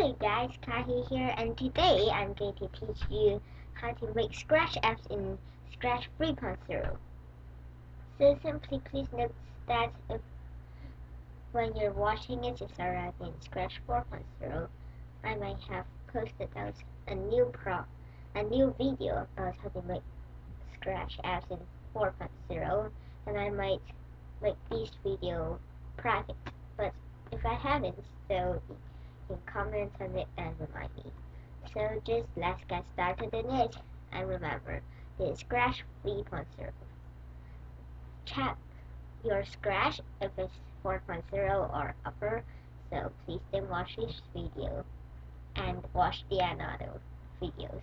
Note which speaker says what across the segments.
Speaker 1: Hello guys, Kahi here, and today I'm going to teach you how to make Scratch apps in Scratch 3.0. So simply please note that when you're watching it, it's already in Scratch 4.0. I might have posted out a new video about how to make Scratch apps in 4.0, and I might make this video private. But if I haven't, so you can comment on it and remind me. So just let's get started in it, and remember, this is Scratch 3.0. Check your Scratch if it's 4.0 or upper, so please don't watch this video and watch the another videos.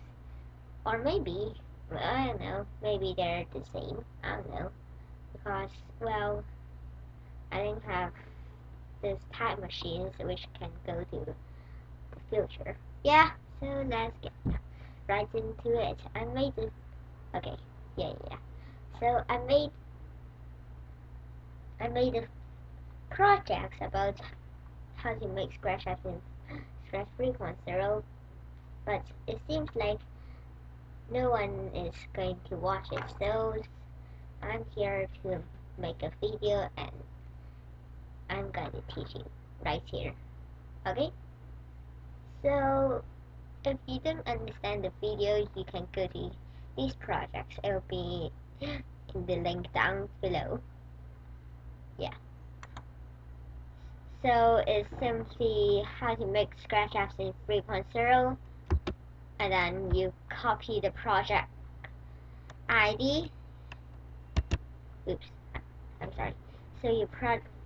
Speaker 1: Or maybe, I don't know, maybe they're the same, I don't know, because, well, I didn't have this time machines which can go to the future. Yeah, so let's get right into it. I made this, okay, yeah. So I made a project about how to make Scratch apps in Scratch 3.0, but it seems like no one is going to watch it, so I'm here to make a video and I'm going to teach you right here. Okay? So if you don't understand the video, you can go to these projects. It'll be in the link down below. Yeah. So it's simply how to make Scratch apps in 3.0, and then you copy the project ID. Oops, I'm sorry. So you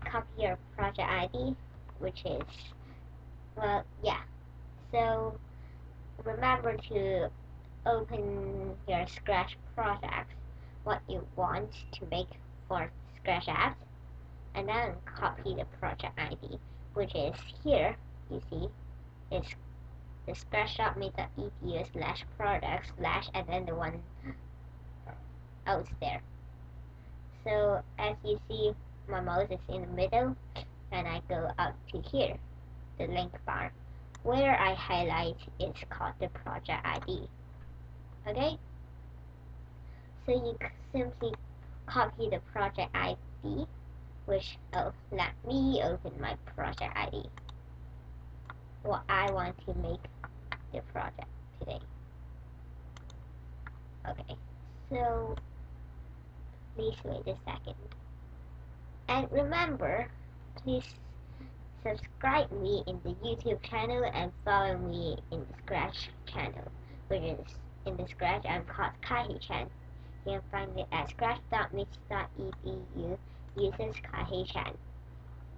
Speaker 1: copy your project ID, which is, well, yeah. So remember to open your Scratch projects, what you want to make for Scratch apps, and then copy the project ID, which is here. You see, it's the scratch.me.edu/project/ and then the one out there. So as you see, my mouse is in the middle, and I go up to here, the link bar. Where I highlight, it's called the project ID. Okay? So you simply copy the project ID, which, let me open my project ID. What I want to make the project today. Okay, so please wait a second. And remember, please subscribe me in the YouTube channel and follow me in the Scratch channel, which is in the Scratch I'm called Kahi-chan. You can find it at scratch.mix.edu uses Kahi-chan.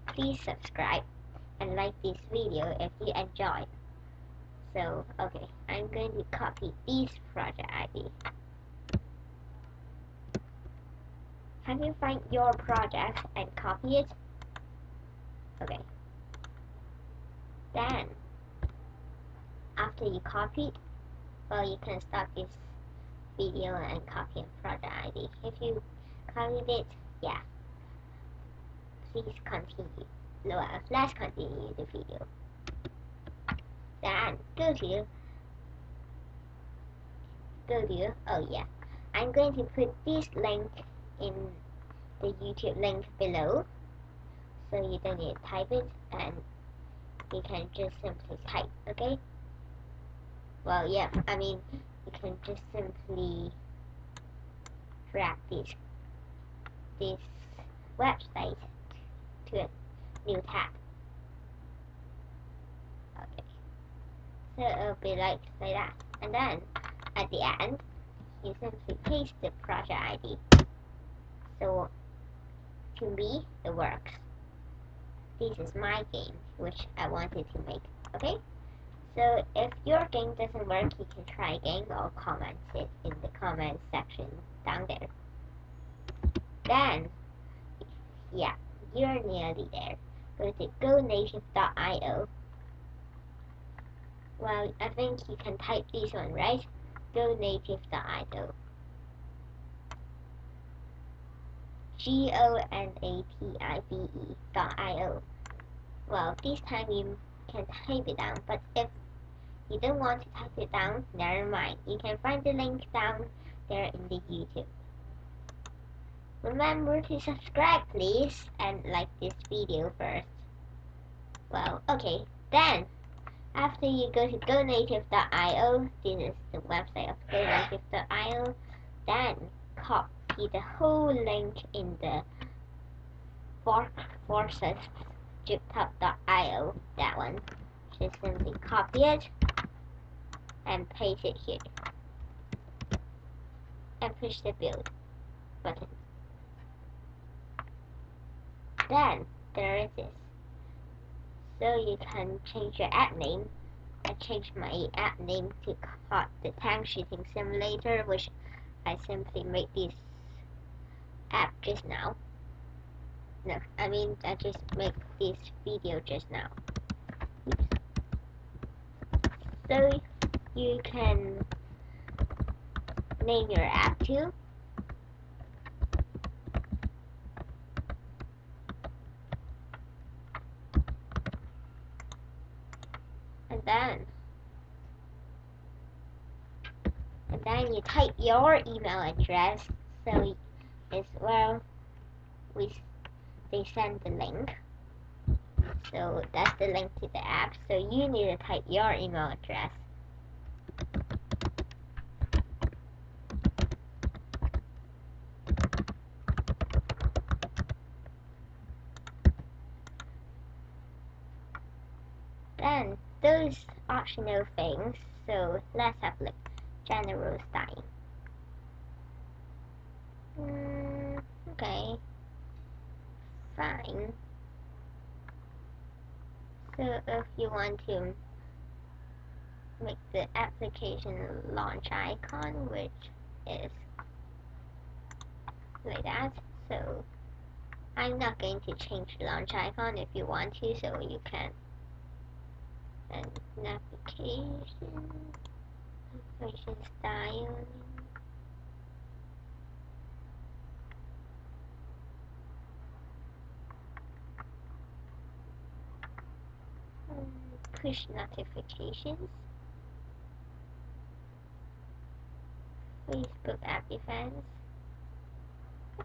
Speaker 1: Please subscribe and like this video if you enjoyed. So, okay, I'm going to copy this project ID. Can you find your project and copy it? Okay. Then, after you copy it, well, you can stop this video and copy a project ID. If you copied it, yeah. Please continue. Well, let's continue the video. Then, oh yeah. I'm going to put this link in the YouTube link below, so you don't need to type it, and you can just simply type, okay? Well, yeah, I mean, you can just simply drag this website to a new tab. Okay, so it'll be like that, and then at the end, you simply paste the project ID. So to me, it works. This is my game, which I wanted to make, okay? So if your game doesn't work, you can try again or comment it in the comment section down there. Then, yeah, you're nearly there. Go to gonative.io. Well, I think you can type this one, right? gonative.io. gonative.io. Well, this time you can type it down. But if you don't want to type it down, never mind. You can find the link down there in the YouTube. Remember to subscribe please and like this video first. Well, okay, then after you go to gonative.io, this is the website of gonative.io, then copy the whole link in the forces.gyptop.io, that one. Just simply copy it and paste it here and push the build button. Then there it is. So you can change your app name. I changed my app name to called the Tank Shooting Simulator, which I simply made this app just now. No, I mean I just made this video just now. Oops. So you can name your app too. And then you type your email address, so as well they send the link. So that's the link to the app, so you need to type your email address. Then those optional things, so let's have a look. General style. Okay, fine. So if you want to make the application launch icon, which is like that, so I'm not going to change the launch icon. If you want to, so you can. And navigation style. Push notifications. Facebook app events.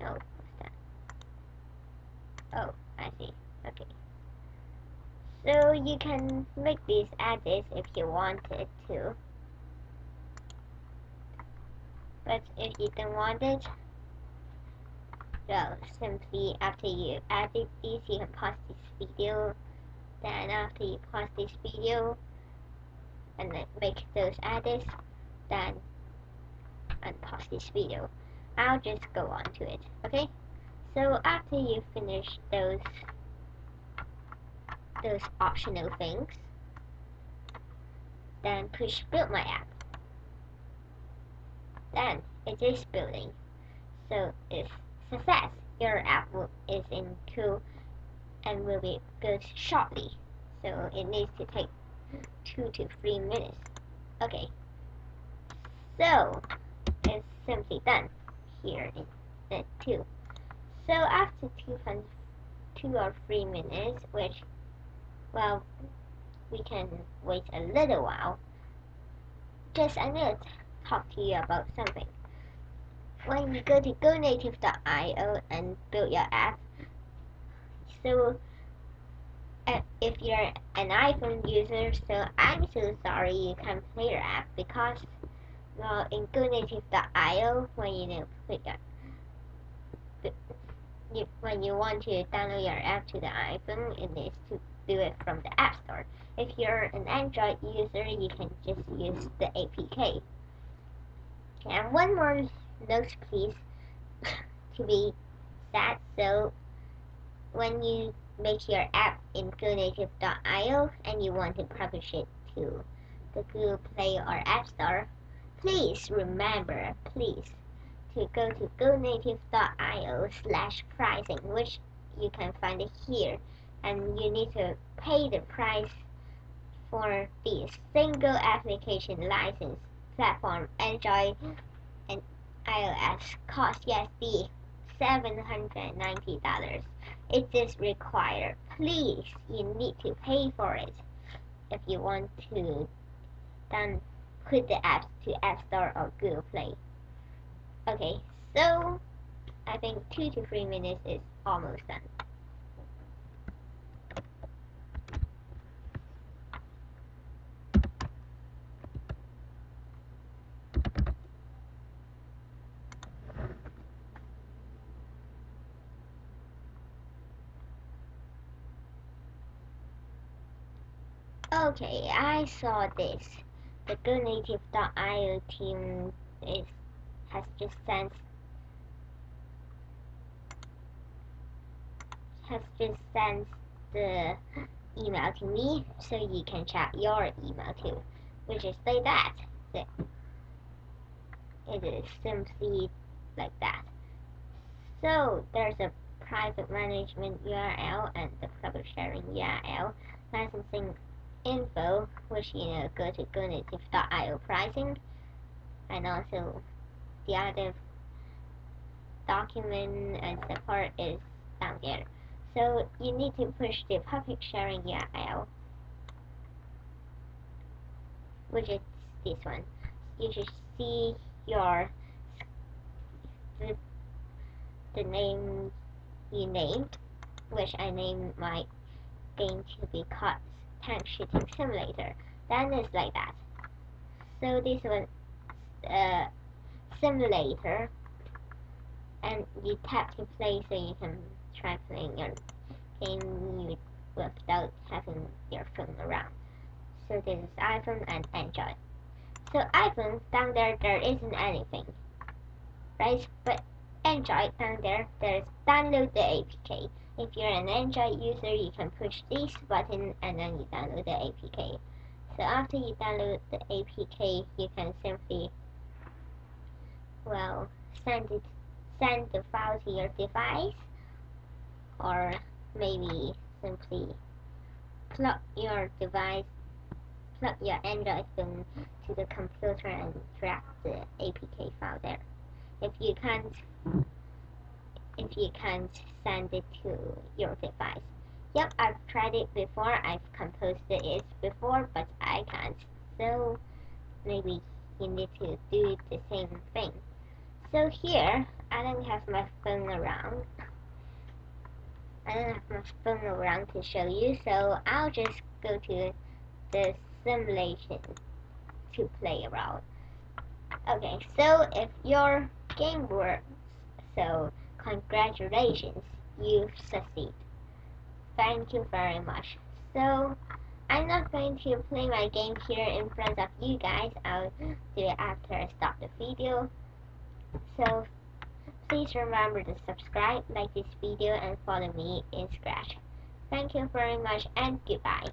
Speaker 1: Oh, what's that? Oh, I see. Okay. So you can make these edits if you wanted to. But if you don't want it, well, simply after you edit these, you can pause this video. Then after you pause this video and then make those edits, then unpause this video. I'll just go on to it, okay? So after you finish those optional things, then push build my app. Then it is building. So it's success. Your app is in queue and will be built shortly. So it needs to take 2 to 3 minutes. Okay. So it's simply done here in the 2. So after 2 or 3 minutes, which, well, we can wait a little while. Just I need to talk to you about something. When you go to gonative.io and build your app, so if you're an iPhone user, so I'm so sorry you can't play your app because, well, in gonative.io, when you put when you want to download your app to the iPhone, it needs to do it from the App Store. If you're an Android user, you can just use the APK. And one more note, please, to be sad. So when you make your app in gonative.io and you want to publish it to the Google Play or App Store, please remember, to go to gonative.io/pricing, which you can find it here, and you need to pay the price for the single application license platform Android and iOS cost the $790. It is required. Please, you need to pay for it. if you want to then put the apps to App Store or Google Play. Okay, so I think 2 to 3 minutes is almost done. Okay, I saw this. The GoNative.io team has just sent the email to me, so you can check your email too, which is like that. It is simply like that. So there's a private management URL and the public sharing URL, licensing info, which go to GoNative.io pricing, and also the other document and support is down there. So you need to push the public sharing URL, which is this one. You should see the name you named, which I named my game to be called Tank Shooting Simulator. Then it's like that. So this was a simulator, and you tap to play so you can try playing your game without having your phone around. So this is iPhone and Android. So iPhone, down there isn't anything, right? But Android, down there's download the APK. If you're an Android user, you can push this button and then you download the APK. So after you download the APK, you can simply, well, send the file to your device, or maybe simply plug your Android phone to the computer and drag the APK file there. If you can't send it to your device. Yep, I've tried it before. I've composed it before, but I can't. So maybe you need to do the same thing. So here, I don't have my phone around. To show you, so I'll just go to the simulation to play around. Okay, so if your game works, so congratulations, you've succeeded. Thank you very much. So I'm not going to play my game here in front of you guys. I'll do it after I stop the video. So please remember to subscribe, like this video, and follow me in Scratch. Thank you very much and goodbye.